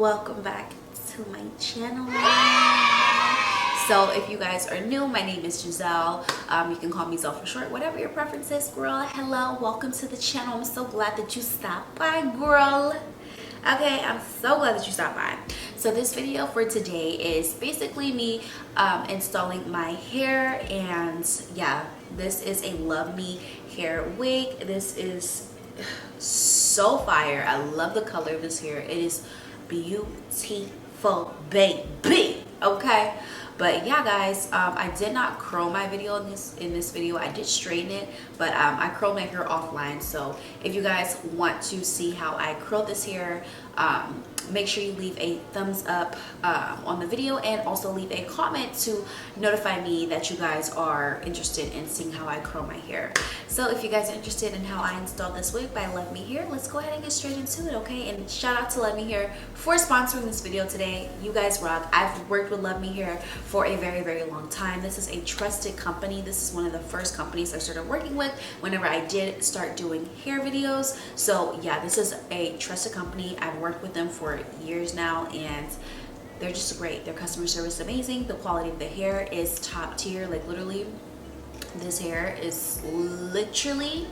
welcome back to my channel. So if you guys are new, my name is Jazelle. You can call me Zell for short, whatever your preference is, girl. Hello, welcome to the channel. I'm so glad that you stopped by, girl. Okay, I'm so glad that you stopped by. So this video for today is basically me installing my hair, and yeah, this is a Love Me hair wig. This is so fire. I love the color of this hair. It is beautiful, baby. Okay, but yeah, guys, I did not curl my video in this video. I did straighten it, but I curled my hair offline. So if you guys want to see how I curl this hair, make sure you leave a thumbs up on the video, and also leave a comment to notify me that you guys are interested in seeing how I curl my hair. So if you guys are interested in how I installed this wig by LUVMEHAIR, let's go ahead and get straight into it, okay? And shout out to LUVMEHAIR for sponsoring this video today. You guys rock. I've worked with LUVMEHAIR for a very, very long time. This is a trusted company. This is one of the first companies I started working with whenever I did start doing hair videos. So yeah, this is a trusted company. I've worked with them for years now, and they're just great. Their customer service is amazing. The quality of the hair is top tier. Like literally, this hair is literally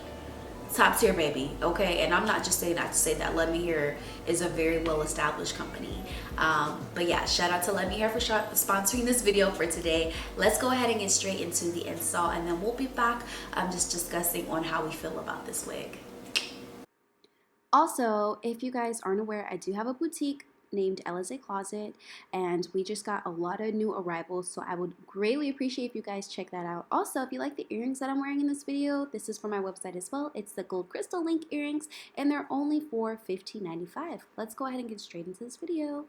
top tier, baby. Okay, and I'm not just saying that to say that. LUVMEHAIR is a very well established company. But yeah, shout out to LUVMEHAIR for sponsoring this video for today. Let's go ahead and get straight into the install, and then we'll be back just discussing on how we feel about this wig. Also, if you guys aren't aware, I do have a boutique named Alizé Closet, and we just got a lot of new arrivals, so I would greatly appreciate if you guys check that out. Also, if you like the earrings that I'm wearing in this video, this is for my website as well. It's the gold crystal link earrings, and they're only for $15.95. Let's go ahead and get straight into this video.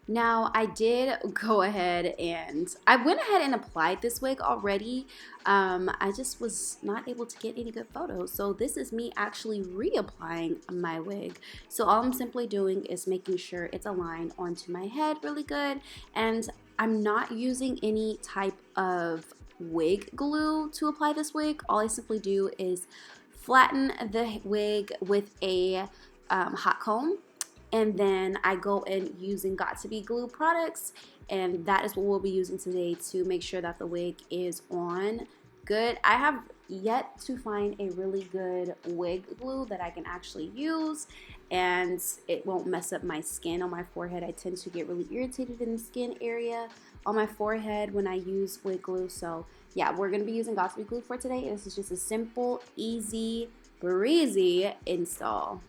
Now, I did go ahead and I went ahead and applied this wig already. I just was not able to get any good photos. So this is me actually reapplying my wig. So all I'm simply doing is making sure it's aligned onto my head really good. And I'm not using any type of wig glue to apply this wig. All I simply do is flatten the wig with a hot comb. And then I go in using Got2b glue products, and that is what we'll be using today to make sure that the wig is on good. I have yet to find a really good wig glue that I can actually use, and it won't mess up my skin on my forehead. I tend to get really irritated in the skin area on my forehead when I use wig glue. So yeah, we're going to be using Got2b glue for today. This is just a simple, easy, breezy install.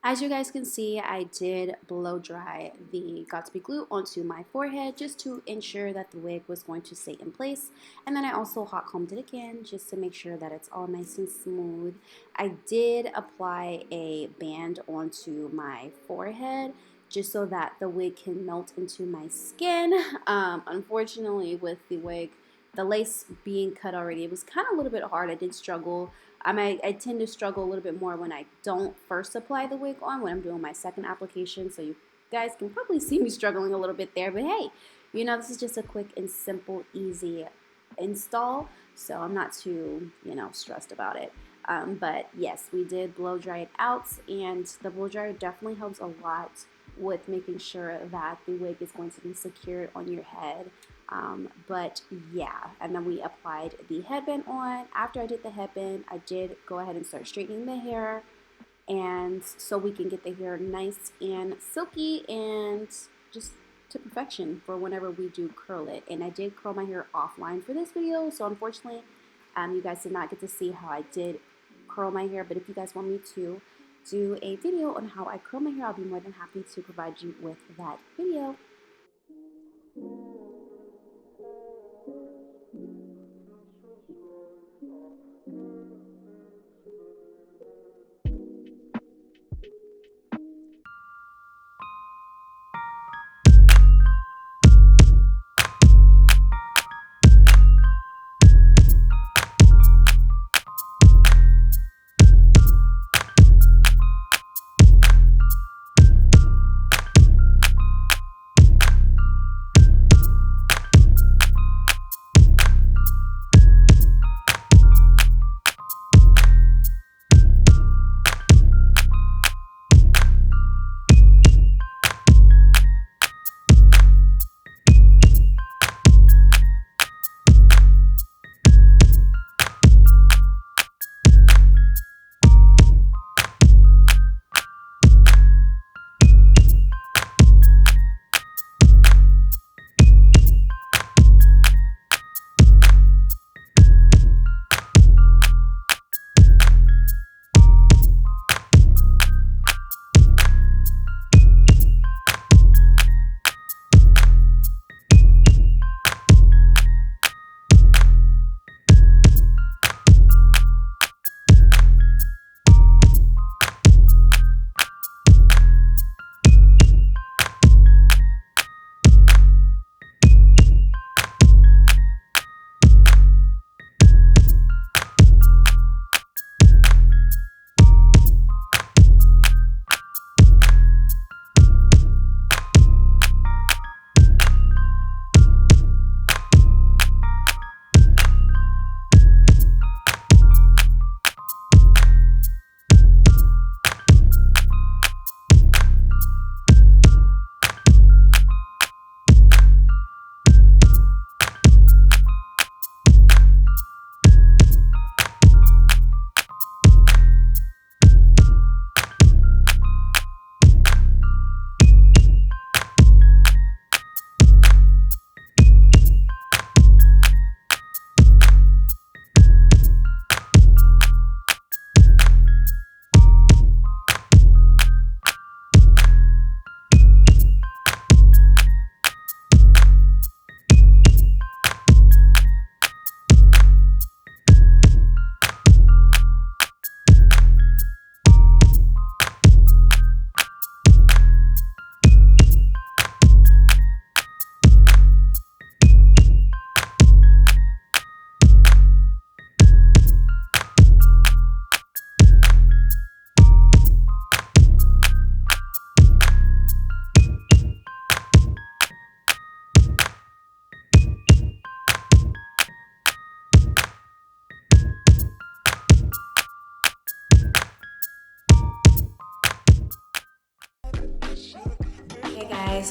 As you guys can see, I did blow dry the Got2b glue onto my forehead just to ensure that the wig was going to stay in place. And then I also hot combed it again just to make sure that it's all nice and smooth. I did apply a band onto my forehead just so that the wig can melt into my skin. Unfortunately, with the wig, the lace being cut already, it was kind of a little bit hard. I did struggle. I tend to struggle a little bit more when I don't first apply the wig on, when I'm doing my second application. So you guys can probably see me struggling a little bit there. But hey, you know, this is just a quick and simple, easy install. So I'm not too, stressed about it. But yes, we did blow dry it out. And the blow dryer definitely helps a lot with making sure that the wig is going to be secured on your head. But yeah, and then we applied the headband on. After I did the headband, I did go ahead and start straightening the hair, and so we can get the hair nice and silky and just to perfection for whenever we do curl it. And I did curl my hair offline for this video, so unfortunately you guys did not get to see how I did curl my hair. But if you guys want me to do a video on how I curl my hair, I'll be more than happy to provide you with that video.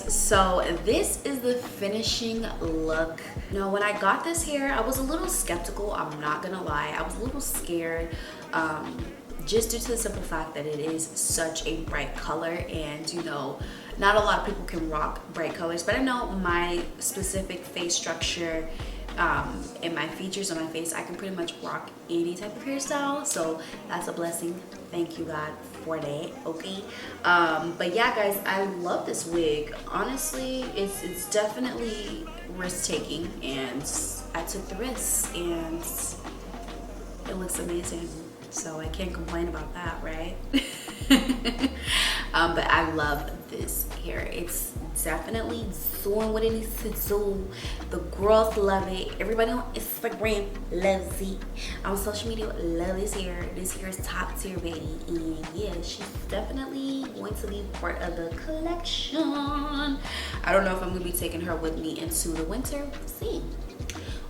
So this is the finishing look. Now, when I got this hair, I was a little skeptical, I'm not gonna lie. I was a little scared, just due to the simple fact that it is such a bright color, and not a lot of people can rock bright colors. But I know my specific face structure in my features on my face, I can pretty much rock any type of hairstyle, so that's a blessing. Thank you God for that. Okay, but yeah guys, I love this wig. Honestly, it's definitely risk taking, and I took the risk and it looks amazing, so I can't complain about that, right? But I love this hair. It's definitely doing what it needs to do. The girls love it. Everybody on Instagram loves it. On social media love this hair. This hair is top tier, baby. And yeah, she's definitely going to be part of the collection. I don't know if I'm gonna be taking her with me into the winter. We'll see.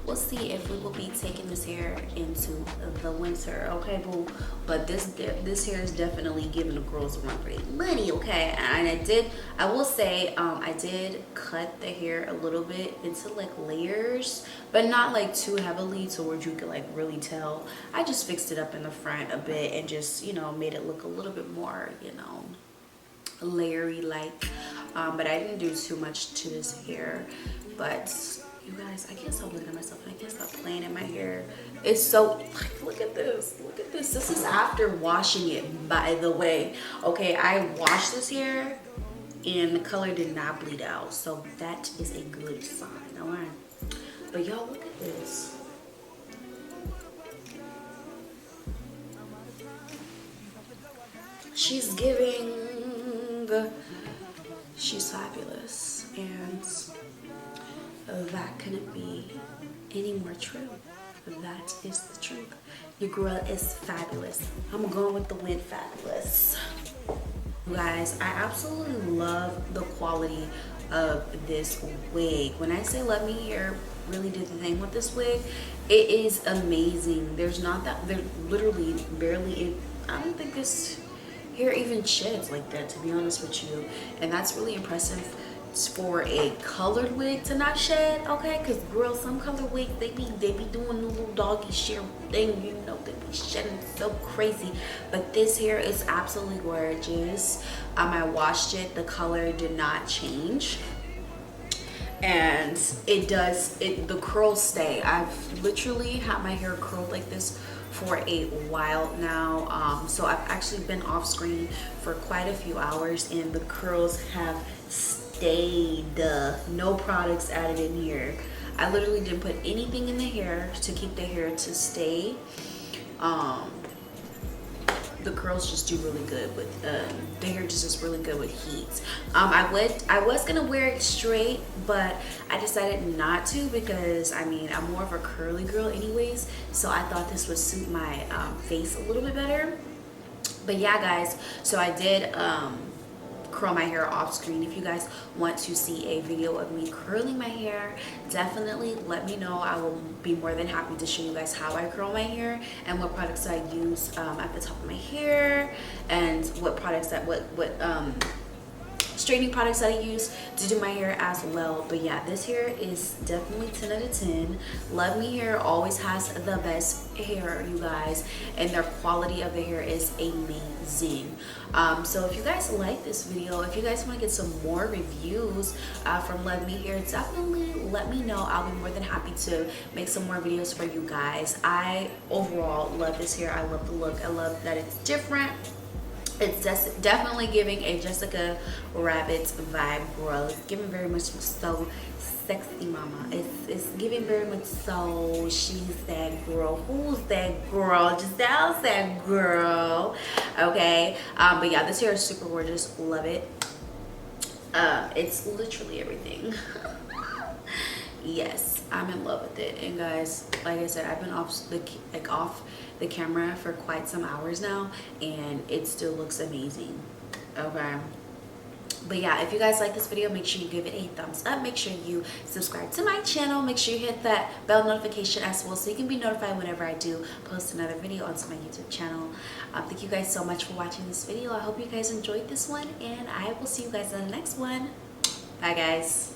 We'll see if we will be taking this hair into the winter, okay, boo? But this hair is definitely giving the girls a run for their money, okay? And I will say, I did cut the hair a little bit into like layers, but not like too heavily to where you could like really tell. I just fixed it up in the front a bit and just, you know, made it look a little bit more, you know, layery like. But I didn't do too much to this hair, but you guys, I can't stop looking at myself and I can't stop playing in my hair. It's so, like, look at this. Look at this. This is after washing it, by the way. Okay, I washed this hair and the color did not bleed out. So that is a good sign, all right? But y'all, look at this. She's fabulous, and that couldn't be any more true. That is the truth. Your girl is fabulous. I'm going with the win fabulous. You guys, I absolutely love the quality of this wig. When I say LUVMEHAIR really did the thing with this wig, it is amazing. There's literally barely, I don't think this hair even sheds like that, to be honest with you. And that's really impressive for a colored wig to not shed, okay? Because girls, some colored wigs, they be doing the little doggy shit thing, you know, they be shedding so crazy. But this hair is absolutely gorgeous. I washed it, the color did not change, and the curls stay. I've literally had my hair curled like this for a while now, so I've actually been off screen for quite a few hours, and the curls have stayed. No products added in here. I literally didn't put anything in the hair to keep the hair to stay. The curls just do really good with the hair just is really good with heat. I was gonna wear it straight, but I decided not to because I mean I'm more of a curly girl anyways, so I thought this would suit my face a little bit better. But yeah guys, so I did curl my hair off screen. If you guys want to see a video of me curling my hair, definitely let me know. I will be more than happy to show you guys how I curl my hair and what products I use at the top of my hair, and what products that what straightening products that I use to do my hair as well. But yeah, this hair is definitely 10 out of 10. LUVMEHAIR always has the best hair, you guys, and their quality of the hair is amazing. So if you guys like this video, if you guys want to get some more reviews from LUVMEHAIR, definitely let me know. I'll be more than happy to make some more videos for you guys. I overall love this hair. I love the look. I love that it's different. It's definitely giving a Jessica Rabbit vibe, girl. It's giving very much so sexy mama. It's giving very much so she's that girl. Who's that girl? Giselle's that girl. Okay. But yeah, this hair is super gorgeous. Love it. It's literally everything. Yes, I'm in love with it. And guys, like I said, I've been off the camera for quite some hours now, and it still looks amazing. Okay. But yeah, if you guys like this video, make sure you give it a thumbs up. Make sure you subscribe to my channel. Make sure you hit that bell notification as well, so you can be notified whenever I do post another video onto my YouTube channel. Thank you guys so much for watching this video. I hope you guys enjoyed this one, and I will see you guys in the next one. Bye guys.